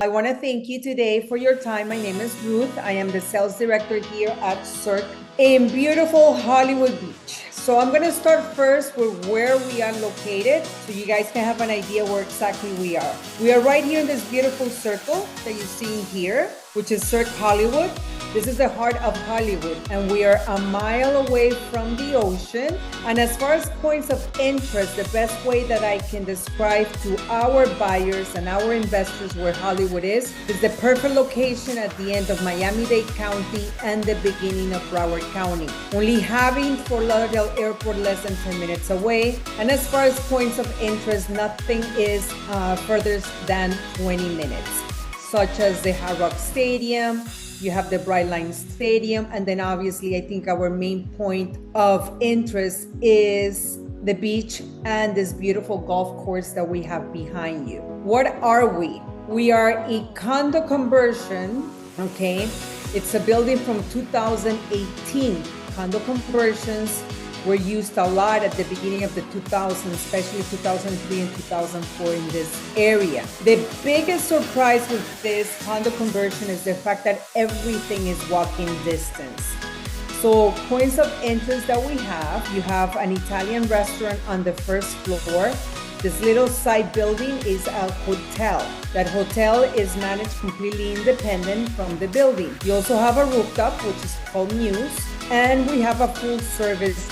I want to thank you today for your time. My name is Ruth. I am the sales director here at Circ in beautiful Hollywood Beach. So I'm going to start first with where we are located so you guys can have an idea where exactly we are. We are right here in this beautiful circle that you see here, which is Circ Hollywood. This is the heart of Hollywood, and we are a mile away from the ocean. And as far as points of interest, the best way that I can describe to our buyers and our investors where Hollywood is the perfect location at the end of Miami-Dade County and the beginning of Broward County. Only having Fort Lauderdale Airport less than 10 minutes away. And as far as points of interest, nothing is further than 20 minutes, such as the Hard Rock Stadium. You have the Brightline Stadium, and then obviously I think our main point of interest is the beach and this beautiful golf course that we have behind you. What are we? We are a condo conversion, okay? It's a building from 2018. Condo conversions were used a lot at the beginning of the 2000s, especially 2003 and 2004 in this area. The biggest surprise with this condo conversion is the fact that everything is walking distance. So points of interest that we have, you have an Italian restaurant on the first floor. This little side building is a hotel. That hotel is managed completely independent from the building. You also have a rooftop, which is called Muse. And we have a full service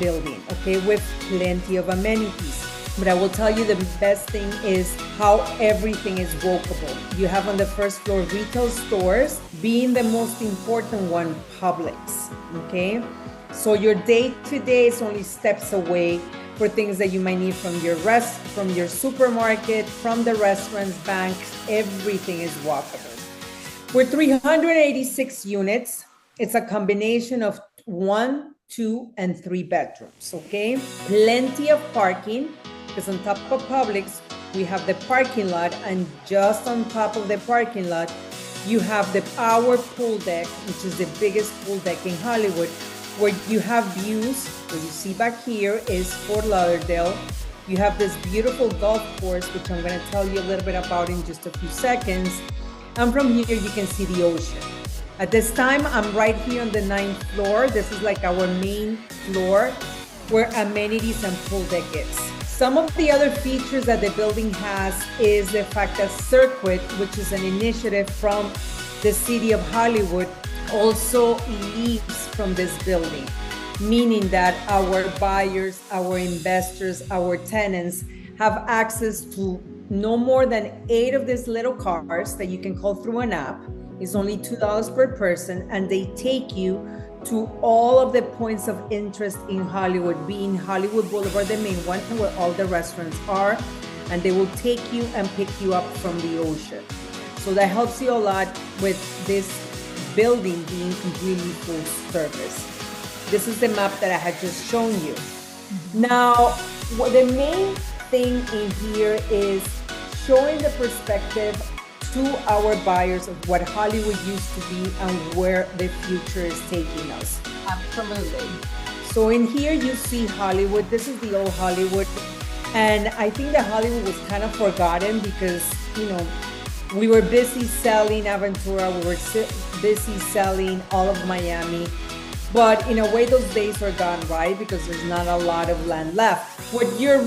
building, okay, with plenty of amenities. But I will tell you the best thing is how everything is walkable. You have on the first floor retail stores, being the most important one, Publix, okay? So your day-to-day is only steps away for things that you might need from your supermarket, from the restaurants, banks, everything is walkable. We're 386 units. It's a combination of 1, 2, and 3 bedrooms, okay? Plenty of parking, because on top of Publix, we have the parking lot, and just on top of the parking lot, you have our pool deck, which is the biggest pool deck in Hollywood, where you have views. What you see back here is Fort Lauderdale. You have this beautiful golf course, which I'm gonna tell you a little bit about in just a few seconds. And from here, you can see the ocean. At this time, I'm right here on the 9th floor. This is like our main floor where amenities and pool deck is. Some of the other features that the building has is the fact that Circuit, which is an initiative from the city of Hollywood, also leaves from this building, meaning that our buyers, our investors, our tenants have access to no more than 8 of these little cars that you can call through an app. It's only $2 per person, and they take you to all of the points of interest in Hollywood, being Hollywood Boulevard, the main one, where all the restaurants are, and they will take you and pick you up from the ocean. So that helps you a lot with this building being completely full service. This is the map that I had just shown you. Now, the main thing in here is showing the perspective to our buyers of what Hollywood used to be and where the future is taking us. Absolutely. So in here you see Hollywood. This is the old Hollywood. And I think that Hollywood was kind of forgotten because, you know, we were busy selling Aventura, we were busy selling all of Miami. But in a way, those days are gone, right? Because there's not a lot of land left. What your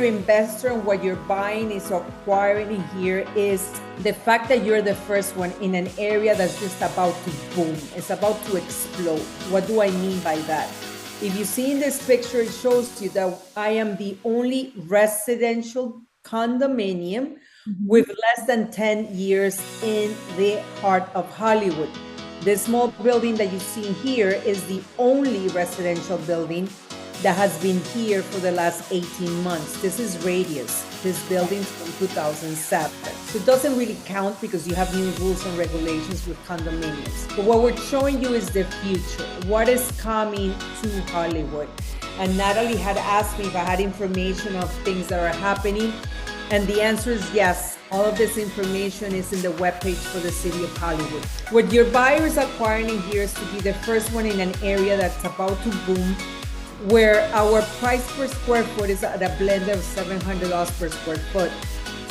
investor and what you're buying is acquiring in here is the fact that you're the first one in an area that's just about to boom. It's about to explode. What do I mean by that? If you see in this picture, it shows you that I am the only residential condominium with less than 10 years in the heart of Hollywood. This small building that you see here is the only residential building that has been here for the last 18 months. This is Radius. This building's from 2007. So it doesn't really count because you have new rules and regulations with condominiums. But what we're showing you is the future. What is coming to Hollywood? And Natalie had asked me if I had information of things that are happening. And the answer is yes. All of this information is in the webpage for the city of Hollywood. What your buyer is acquiring here is to be the first one in an area that's about to boom, where our price per square foot is at a blend of $700 per square foot.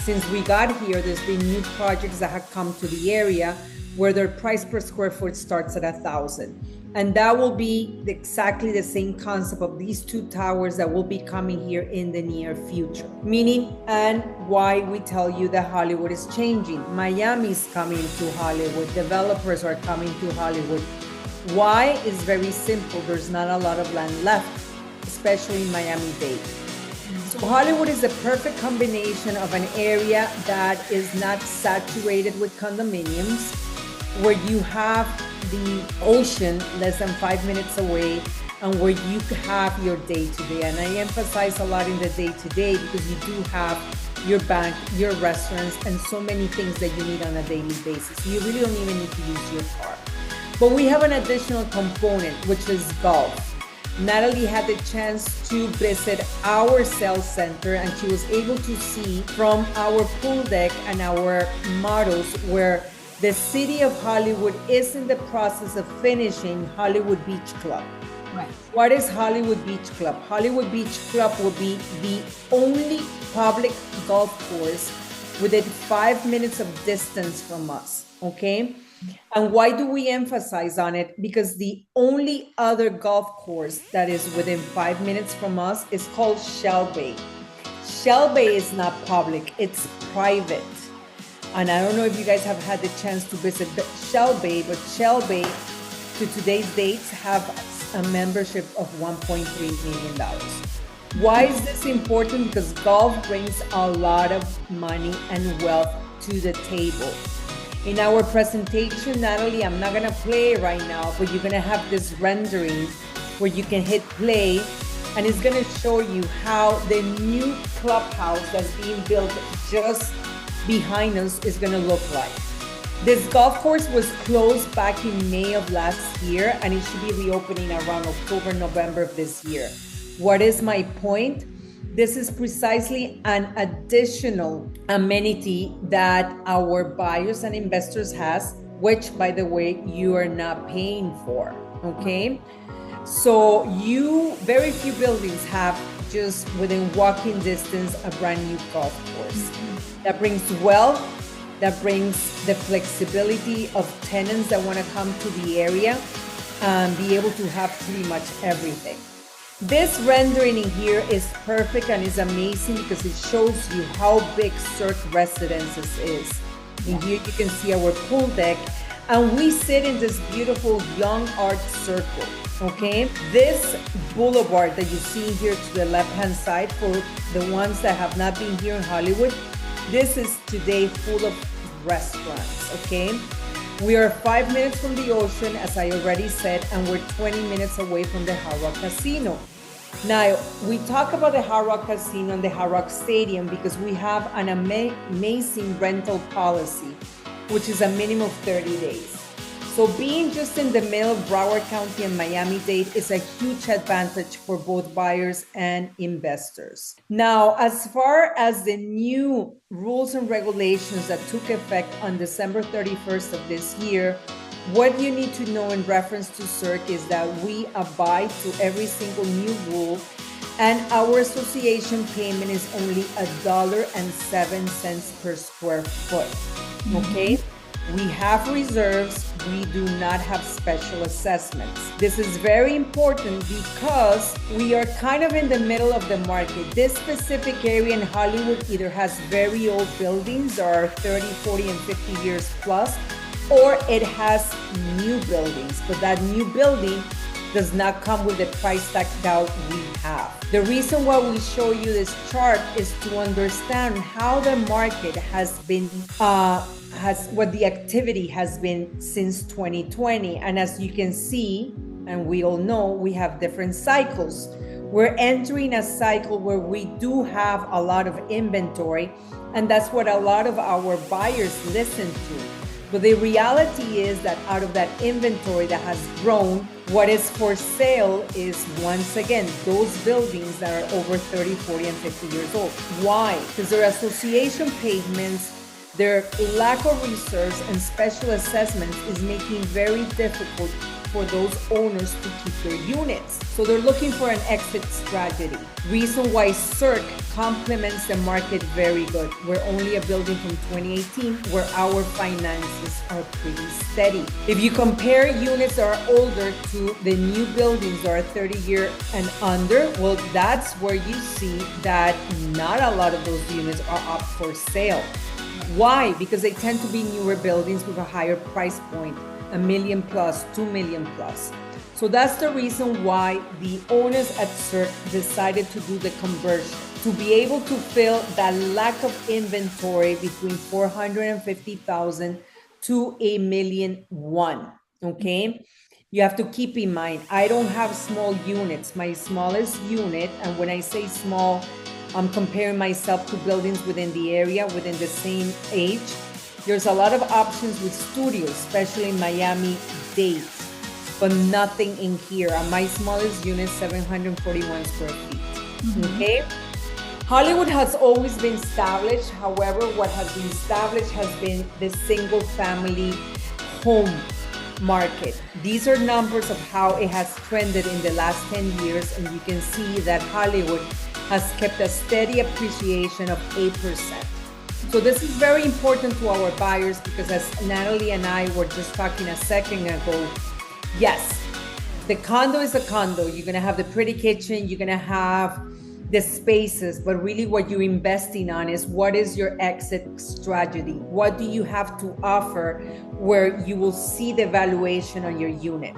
since we got here, there's been new projects that have come to the area where their price per square foot starts at 1,000. And that will be exactly the same concept of these two towers that will be coming here in the near future. Meaning, and why we tell you that Hollywood is changing. Miami is coming to Hollywood. Developers are coming to Hollywood. Why is very simple. There's not a lot of land left, especially in Miami-Dade. So Hollywood is a perfect combination of an area that is not saturated with condominiums, where you have the ocean less than 5 minutes away, and where you have your day-to-day. And I emphasize a lot in the day-to-day because you do have your bank, your restaurants, and so many things that you need on a daily basis. You really don't even need to use your car. But we have an additional component, which is golf. Natalie had the chance to visit our sales center, and she was able to see from our pool deck and our models where the city of Hollywood is in the process of finishing Hollywood Beach Club. Right. What is Hollywood Beach Club? Hollywood Beach Club will be the only public golf course within 5 minutes of distance from us, okay? And why do we emphasize on it? Because the only other golf course that is within 5 minutes from us is called Shell Bay. Shell Bay is not public, it's private. And I don't know if you guys have had the chance to visit Shell Bay, but Shell Bay, to today's dates, have a membership of $1.3 million. Why is this important? Because golf brings a lot of money and wealth to the table. In our presentation, Natalie, I'm not gonna play right now, but you're gonna have this rendering where you can hit play, and it's gonna show you how the new clubhouse that's being built just behind us is gonna look like. This golf course was closed back in May of last year, and it should be reopening around October, November of this year. What is my point? This is precisely an additional amenity that our buyers and investors has, which, by the way, you are not paying for, okay? So very few buildings have just within walking distance a brand new golf course. That brings wealth, that brings the flexibility of tenants that want to come to the area and be able to have pretty much everything. This rendering in here is perfect and is amazing because it shows you how big Circ Residences is. In here you can see our pool deck, and we sit in this beautiful young art circle, okay? This boulevard that you see here to the left-hand side, for the ones that have not been here in Hollywood, this is today full of restaurants, okay? We are 5 minutes from the ocean, as I already said, and we're 20 minutes away from the Hard Rock Casino. Now, we talk about the Hard Rock Casino and the Hard Rock Stadium because we have an amazing rental policy, which is a minimum of 30 days. So being just in the middle of Broward County and Miami-Dade is a huge advantage for both buyers and investors. Now, as far as the new rules and regulations that took effect on December 31st of this year, what you need to know in reference to Circ is that we abide to every single new rule, and our association payment is only $1.07 per square foot, okay? We have reserves, we do not have special assessments. This is very important because we are kind of in the middle of the market. This specific area in Hollywood either has very old buildings that are 30, 40, and 50 years plus, or it has new buildings, but that new building does not come with the price tag that we have. The reason why we show you this chart is to understand how the market has been, what the activity has been since 2020. And as you can see, and we all know, we have different cycles. We're entering a cycle where we do have a lot of inventory, and that's what a lot of our buyers listen to. But the reality is that out of that inventory that has grown, what is for sale is, once again, those buildings that are over 30, 40, and 50 years old. Why? Because their association payments, their lack of reserves and special assessments is making very difficult for those owners to keep their units. So they're looking for an exit strategy. Reason why Circ complements the market very good. We're only a building from 2018 where our finances are pretty steady. If you compare units that are older to the new buildings that are 30 year and under, well, that's where you see that not a lot of those units are up for sale. Why? Because they tend to be newer buildings with a higher price point, $1 million plus, $2 million plus. So that's the reason why the owners at Circ decided to do the conversion, to be able to fill that lack of inventory between 450,000 to $1.1 million. Okay. You have to keep in mind, I don't have small units. My smallest unit, and when I say small, I'm comparing myself to buildings within the area, within the same age. There's a lot of options with studios, especially in Miami-Dade, but nothing in here. My smallest unit, 741 square feet, okay? Hollywood has always been established. However, what has been established has been the single family home market. These are numbers of how it has trended in the last 10 years, and you can see that Hollywood has kept a steady appreciation of 8%. So this is very important to our buyers because as Natalie and I were just talking a second ago, yes, the condo is a condo. You're gonna have the pretty kitchen, you're gonna have the spaces, but really what you're investing on is what is your exit strategy? What do you have to offer where you will see the valuation on your unit?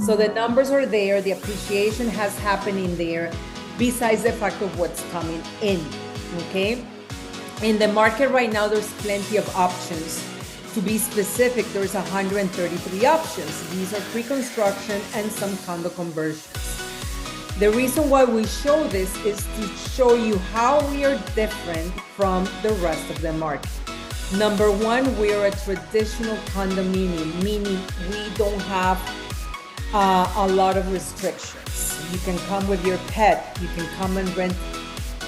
So the numbers are there, the appreciation has happened in there, besides the fact of what's coming in, okay? In the market right now, there's plenty of options. To be specific, there's 133 options. These are pre-construction and some condo conversions. The reason why we show this is to show you how we are different from the rest of the market. Number one, we are a traditional condominium, meaning we don't have a lot of restrictions. You can come with your pet, you can come and rent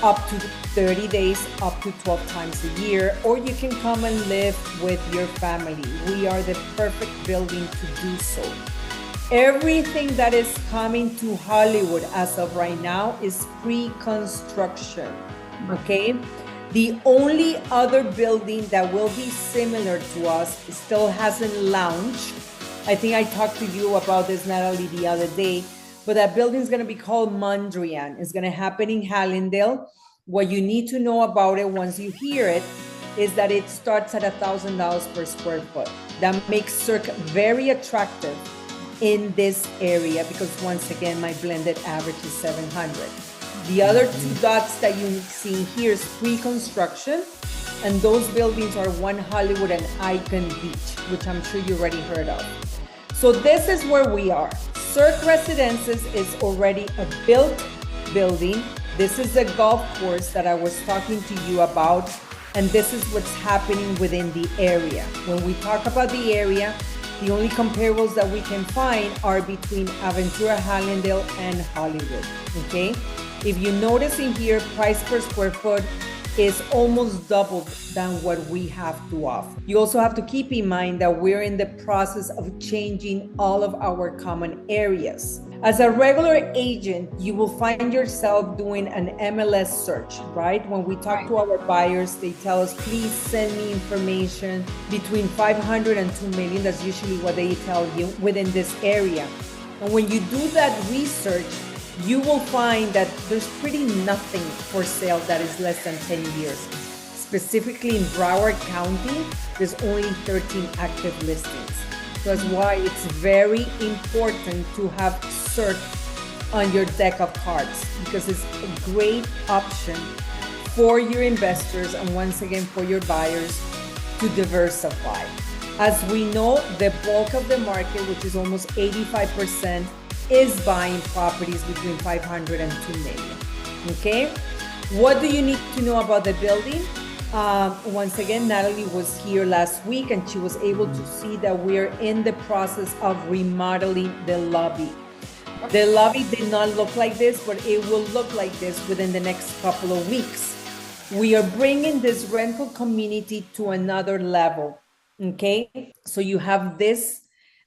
up to 30 days, up to 12 times a year, or you can come and live with your family. We are the perfect building to do so. Everything that is coming to Hollywood as of right now is pre-construction, okay? The only other building that will be similar to us still hasn't launched. I think I talked to you about this, Natalie, the other day, but that building is going to be called Mondrian. It's going to happen in Hallandale. What you need to know about it once you hear it is that it starts at $1,000 per square foot. That makes Circ very attractive in this area because once again, my blended average is 700. The other two dots that you see here is pre-construction, and those buildings are One Hollywood and Icon Beach, which I'm sure you already heard of. So this is where we are. Circ Residences is already a built building. This is the golf course that I was talking to you about, and this is what's happening within the area. When we talk about the area, the only comparables that we can find are between Aventura, Hallandale, and Hollywood, okay? If you notice in here, price per square foot is almost double than what we have to offer. You also have to keep in mind that we're in the process of changing all of our common areas. As a regular agent, you will find yourself doing an MLS search, right? When we talk to our buyers, they tell us, please send me information between 500 and 2 million. That's usually what they tell you within this area. And when you do that research, you will find that there's pretty nothing for sale that is less than 10 years. Specifically in Broward County, there's only 13 active listings. That's why it's very important to have Circ on your deck of cards because it's a great option for your investors and once again for your buyers to diversify. As we know, the bulk of the market, which is almost 85%, is buying properties between 500 and 2 million, okay? What do you need to know about the building? Once again, Natalie was here last week and she was able to see that we're in the process of remodeling the lobby. The lobby did not look like this, but it will look like this within the next couple of weeks. We are bringing this rental community to another level, okay? So you have this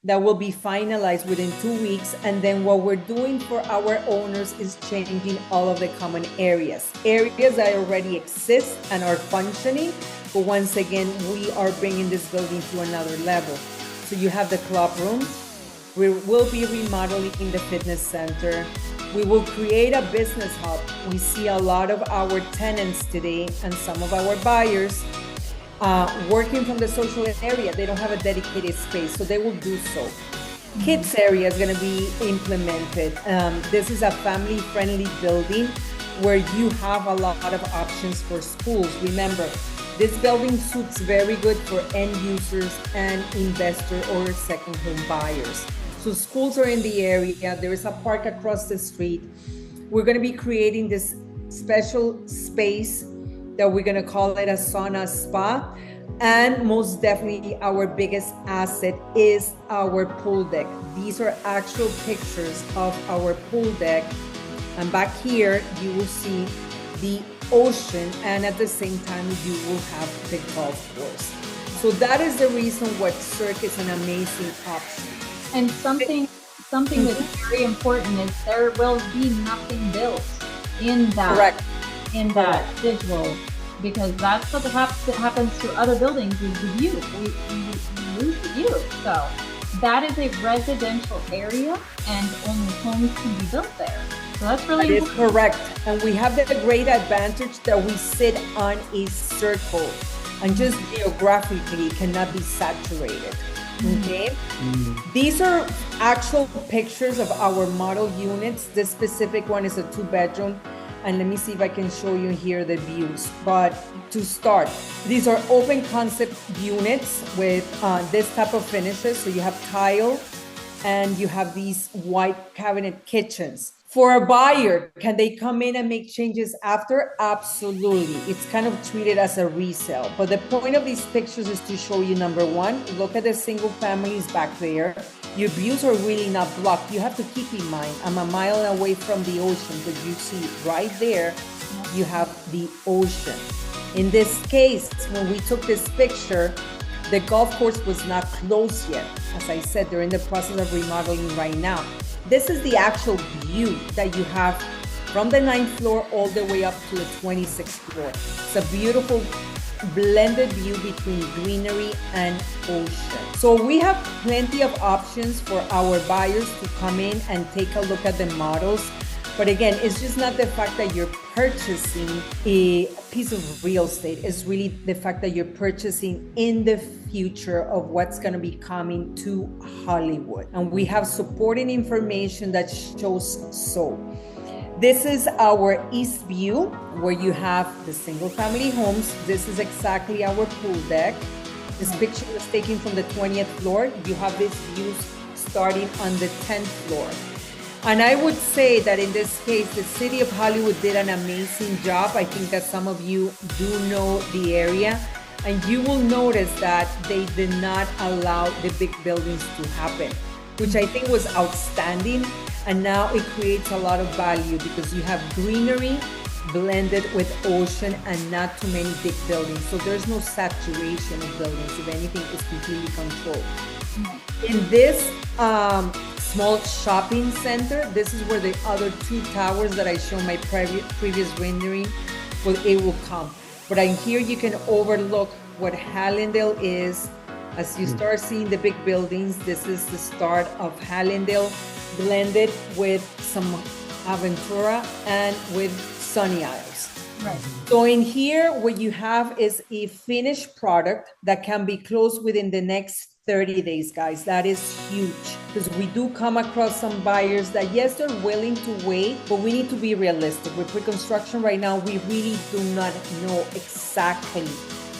that will be finalized within 2 weeks. And then what we're doing for our owners is changing all of the common areas that already exist and are functioning. But once again, we are bringing this building to another level. So you have the club room. We will be remodeling the fitness center. We will create a business hub. We see a lot of our tenants today and some of our buyers working from the social area. They don't have a dedicated space, so they will do so. Kids area is going to be implemented. This is a family-friendly building where you have a lot of options for schools. Remember, this building suits very good for end users and investor or second home buyers. So schools are in the area. There is a park across the street. We're going to be creating this special space that we're going to call it a sauna spa. And most definitely our biggest asset is our pool deck. These are actual pictures of our pool deck. And back here, you will see the ocean, and at the same time, you will have the golf course. So that is the reason why Circ is an amazing option. And something that's very important is there will be nothing built in that. Correct. In that visual, because that's what happens to other buildings is the view. We lose the view. So that is a residential area and only homes can be built there. So that's really important. That is correct. And we have the great advantage that we sit on a circle and just geographically cannot be saturated. Okay. These are actual pictures of our model units. This specific one is a 2-bedroom. And let me see if I can show you here the views. But to start, these are open concept units with this type of finishes. So you have tile and you have these white cabinet kitchens. For a buyer, can they come in and make changes after? Absolutely. It's kind of treated as a resale. But the point of these pictures is to show you, number one, look at the single families back there. Your views are really not blocked. You have to keep in mind, I'm a mile away from the ocean, but you see right there, you have the ocean. In this case, when we took this picture, the golf course was not closed yet. As I said, they're in the process of remodeling right now. This is the actual view that you have from the 9th floor all the way up to the 26th floor. It's a beautiful blended view between greenery and ocean. So we have plenty of options for our buyers to come in and take a look at the models. But again, it's just not the fact that you're purchasing a piece of real estate. It's really the fact that you're purchasing in the future of what's going to be coming to Hollywood. And we have supporting information that shows so. This is our east view where you have the single family homes. This is exactly our pool deck. This picture was taken from the 20th floor. You have these views starting on the 10th floor. And I would say that in this case, the city of Hollywood did an amazing job. I think that some of you do know the area, and you will notice that they did not allow the big buildings to happen, which I think was outstanding. And now it creates a lot of value because you have greenery blended with ocean and not too many big buildings. So there's no saturation of buildings. If anything, it's completely controlled. In this small shopping center, this is where the other 2 towers that I showed my previous rendering, it will come. But in here you can overlook what Hallandale is. As you start seeing the big buildings, this is the start of Hallandale blended with some Aventura and with Sunny Isles. Right. So in here, what you have is a finished product that can be closed within the next 30 days, guys. That is huge because we do come across some buyers that, yes, they're willing to wait, but we need to be realistic. With pre-construction right now, we really do not know exactly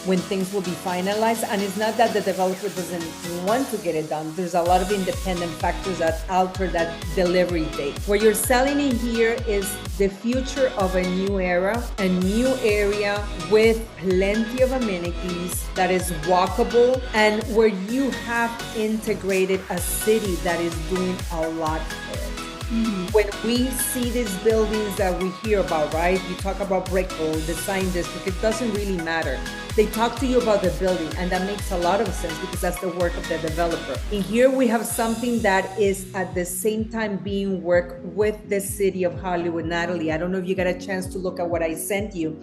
when things will be finalized. And it's not that the developer doesn't want to get it done. There's a lot of independent factors that alter that delivery date. What you're selling in here is the future of a new era, a new area with plenty of amenities that is walkable, and where you have integrated a city that is doing a lot for it. When we see these buildings that we hear about, right? You talk about Brickell, design district, it doesn't really matter. They talk to you about the building, and that makes a lot of sense because that's the work of the developer. And here we have something that is at the same time being worked with the city of Hollywood. Natalie, I don't know if you got a chance to look at what I sent you,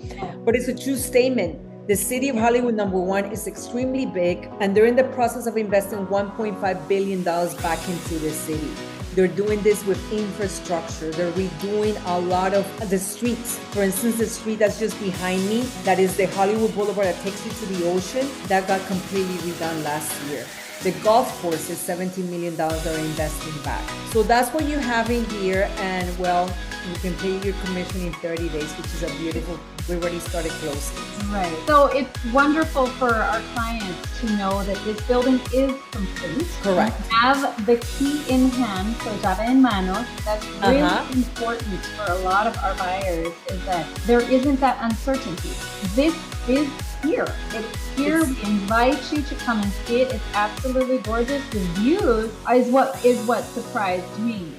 but it's a true statement. The city of Hollywood, number one, is extremely big, and they're in the process of investing $1.5 billion back into the city. They're doing this with infrastructure. They're redoing a lot of the streets. For instance, the street that's just behind me, that is the Hollywood Boulevard that takes you to the ocean, that got completely redone last year. The golf course is $17 million they're investing back. So that's what you have in here. And well, you can pay your commission in 30 days, which is a beautiful, we already started closing. Right. So it's wonderful for our clients to know that this building is complete. Correct. We have the key in hand, so llave en mano. That's really important for a lot of our buyers, is that there isn't that uncertainty. This is here. It's here. We invite you to come and see it. It's absolutely gorgeous. The views is what surprised me.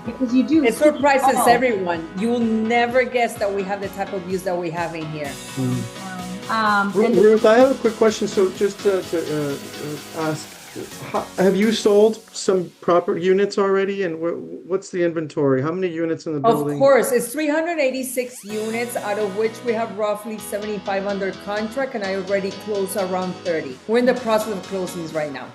Because you do. It surprises everyone. You will never guess that we have the type of views that we have in here. Ruth, I have a quick question. So just to ask, have you sold some proper units already? And what's the inventory? How many units in the building? Of course, it's 386 units, out of which we have roughly 75 under contract, and I already closed around 30. We're in the process of closings right now.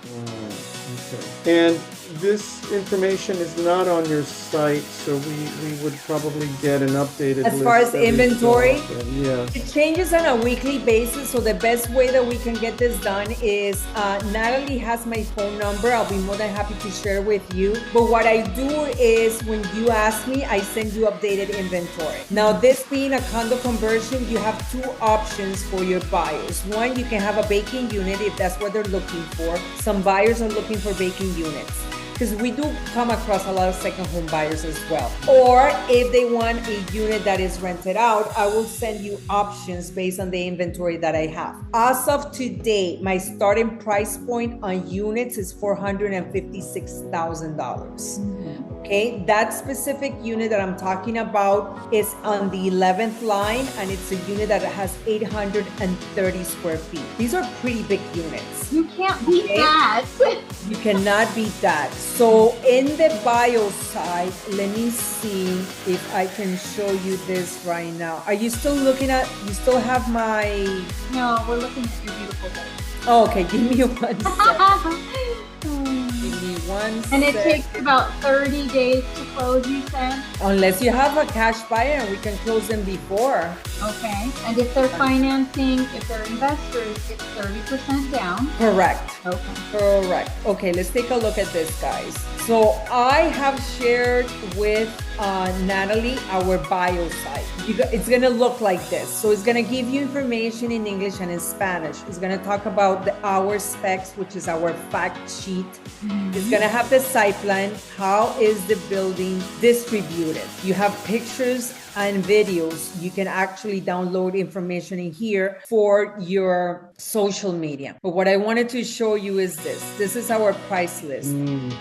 Okay. And this information is not on your site, so we would probably get an updated as far as inventory. Yes. It changes on a weekly basis, so the best way that we can get this done is Natalie has my phone number. I'll be more than happy to share with you. But what I do is when you ask me, I send you updated inventory. Now, this being a condo conversion, you have two options for your buyers. One, you can have a vacant unit if that's what they're looking for. Some buyers are looking for vacant units, because we do come across a lot of second home buyers as well. Or if they want a unit that is rented out, I will send you options based on the inventory that I have. As of today, my starting price point on units is $456,000. Okay, that specific unit that I'm talking about is on the 11th line, and it's a unit that has 830 square feet. These are pretty big units. You can't beat that. You cannot beat that. So in the bio side, let me see if I can show you this right now. Are you still looking at, you still have my... No, we're looking at your beautiful building. Oh, okay, give me 1 second. Give me 1 second. And it takes about 30 days to close, you said? Unless you have a cash buyer and we can close them before. Okay. And if they're financing, if they're investors, it's 30% down. Correct. Okay. Correct. Okay, let's take a look at this, guys. So I have shared with Natalie our bio site. It's gonna look like this. So it's gonna give you information in English and in Spanish. It's gonna talk about our specs, which is our fact sheet. It's gonna have the site plan. How is the building distributed? You have pictures and videos. You can actually download information in here for your social media. But what I wanted to show you is this. This is our price list.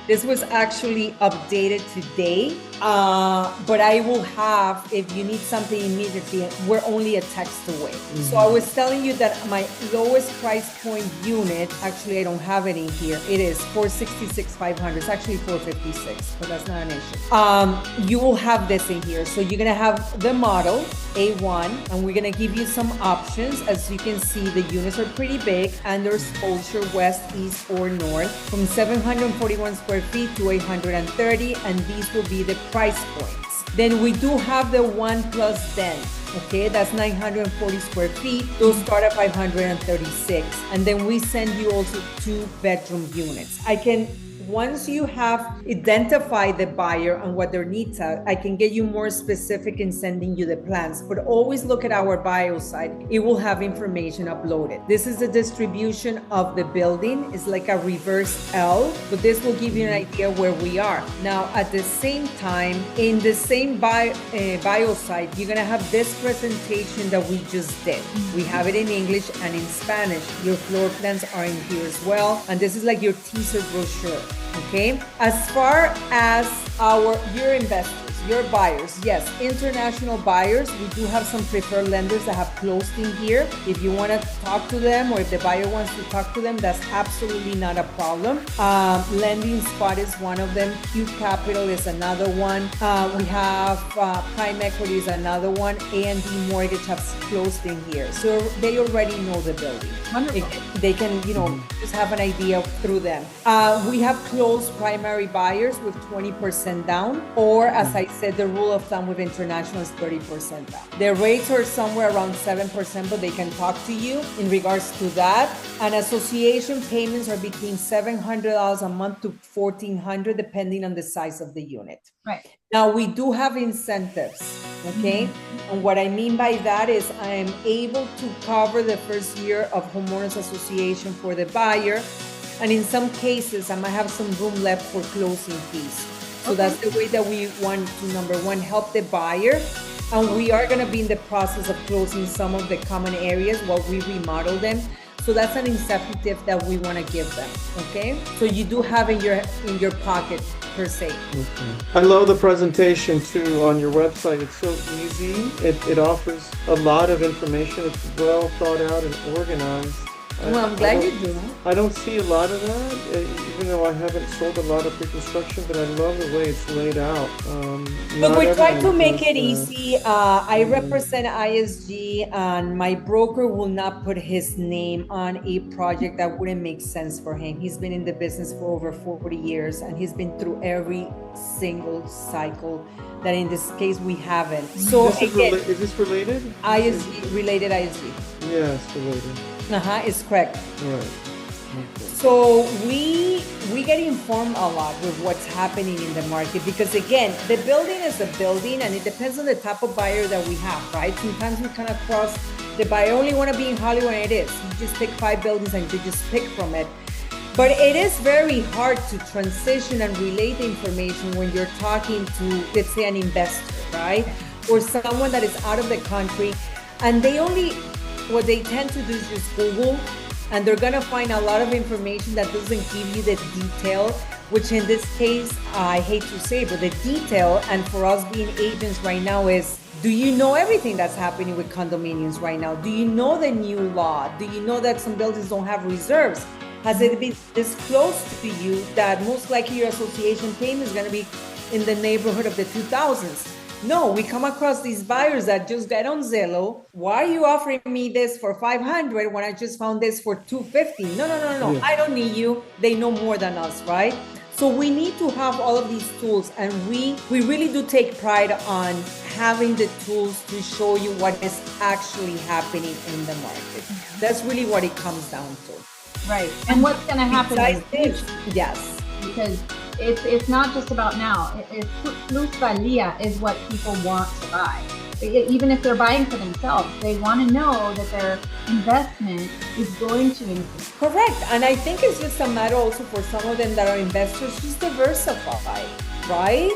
This was actually updated today. But I will have, if you need something immediately, we're only a text away. So I was telling you that my lowest price point unit, actually I don't have it in here. It is $466,500. It's actually $456, but that's not an issue. You will have this in here. So you're gonna have the model A1, and we're gonna give you some options. As you can see, the units are pretty big, and there's exposure west, east, or north, from 741 square feet to 830, and these will be the price points. Then we do have the 1+ den. Okay, that's 940 square feet. Those start at 536. And then we send you also 2-bedroom units. Once you have identified the buyer and what their needs are, I can get you more specific in sending you the plans. But always look at our bio site. It will have information uploaded. This is the distribution of the building. It's like a reverse L, but this will give you an idea where we are. Now, at the same time, in the same bio site, you're gonna have this presentation that we just did. We have it in English and in Spanish. Your floor plans are in here as well. And this is like your teaser brochure. Okay. As far as your investors, your buyers, yes, international buyers, we do have some preferred lenders that have closed in here. If you want to talk to them, or if the buyer wants to talk to them, that's absolutely not a problem. Lending Spot is one of them. Q Capital is another one. We have Prime Equity is another one. A&D Mortgage has closed in here, so they already know the building. Wonderful. They can, just have an idea through them. We have closed primary buyers with 20% down, or as I said, the rule of thumb with international is 30% down. Their rates are somewhere around 7%, but they can talk to you in regards to that. And association payments are between $700 a month to $1,400, depending on the size of the unit. Right. Now, we do have incentives, okay? And what I mean by that is I am able to cover the first year of homeowners association for the buyer. And in some cases, I might have some room left for closing fees. So that's the way that we want to, number one, help the buyer. And we are going to be in the process of closing some of the common areas while we remodel them. So that's an incentive that we want to give them. Okay. So you do have in your pocket per se. Okay. I love the presentation too on your website. It's so easy. It offers a lot of information. It's well thought out and organized. Well, I'm glad you do. I don't see a lot of that, even though I haven't sold a lot of pre-construction, but I love the way it's laid out. But we try to make it easy. I represent ISG, and my broker will not put his name on a project that wouldn't make sense for him. He's been in the business for over 40 years, and he's been through every single cycle that in this case we haven't. So is this related? ISG, related ISG. Yes, related. It's correct. Right. Okay. So we get informed a lot with what's happening in the market, because again, the building is a building, and it depends on the type of buyer that we have, right? Sometimes we come across the buyer only want to be in Hollywood, and it is. You just pick 5 buildings and you just pick from it. But it is very hard to transition and relate the information when you're talking to, let's say, an investor, right? Or someone that is out of the country, and what they tend to do is just Google, and they're gonna find a lot of information that doesn't give you the detail, which in this case, I hate to say, but the detail, and for us being agents right now, is, do you know everything that's happening with condominiums right now? Do you know the new law? Do you know that some buildings don't have reserves? Has it been disclosed to you that most likely your association payment is gonna be in the neighborhood of the 2000s? No, we come across these buyers that just get on Zillow. Why are you offering me this for $500 when I just found this for $250? No. Yeah. I don't need you. They know more than us, right? So we need to have all of these tools, and we really do take pride on having the tools to show you what is actually happening in the market. That's really what it comes down to. Right. And what's going to happen in the future? Yes. Because it's not just about now. Plusvalia is what people want to buy. Even if they're buying for themselves, they want to know that their investment is going to increase. Correct. And I think it's just a matter also for some of them that are investors, just diversify, right?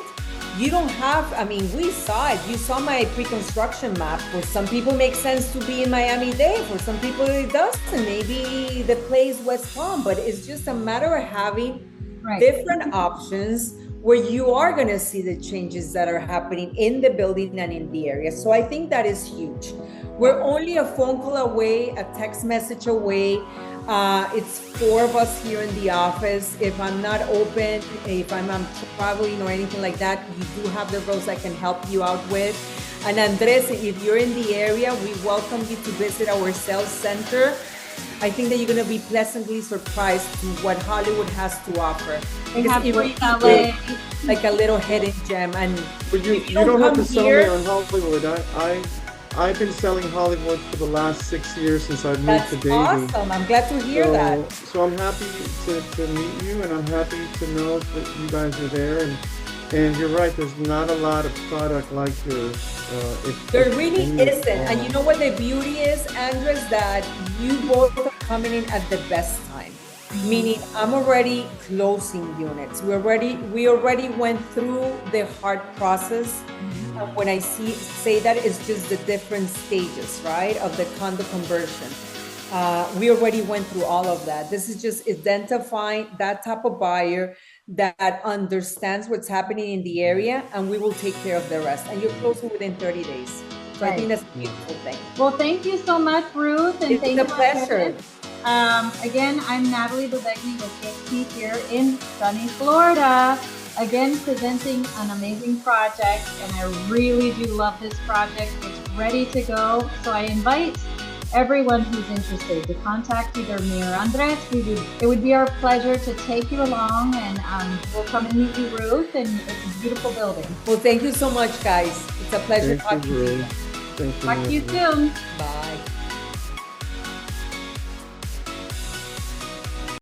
You don't have, we saw it. You saw my pre-construction map. For some people, it makes sense to be in Miami-Dade. For some people, it doesn't. Maybe the place West Palm. But it's just a matter of having different options where you are going to see the changes that are happening in the building and in the area. So I think that is huge. We're only a phone call away, a text message away. It's 4 of us here in the office. If I'm not open, if I'm traveling or anything like that, you do have the roles I can help you out with. And Andres, if you're in the area, we welcome you to visit our sales center. I think that you're going to be pleasantly surprised to what Hollywood has to offer. They have like a little hidden gem. And but you don't have to sell me on Hollywood. I've been selling Hollywood for the last 6 years since I've moved to Davie. That's awesome. I'm glad to hear that. So I'm happy to meet you, and I'm happy to know that you guys are there. And you're right, there's not a lot of product like yours. There really isn't. And you know what the beauty is, Andres, that you both are coming in at the best time. Meaning I'm already closing units. We already went through the hard process. When I say that, it's just the different stages, right, of the condo conversion. We already went through all of that. This is just identifying that type of buyer that understands what's happening in the area, and we will take care of the rest. And you're closing within 30 days. So I think that's a beautiful thing. Well, thank you so much, Ruth. And It's a pleasure. Again, I'm Natalie Bevegni with este here in sunny Florida. Again, presenting an amazing project, and I really do love this project. It's ready to go. So I invite everyone who's interested to contact either me or Andres. It would be our pleasure to take you along, and we'll come and meet you, Ruth, and it's a beautiful building. Well, thank you so much, guys. It's a pleasure Thank talking to you. Thank you. Talk to you soon. Bye.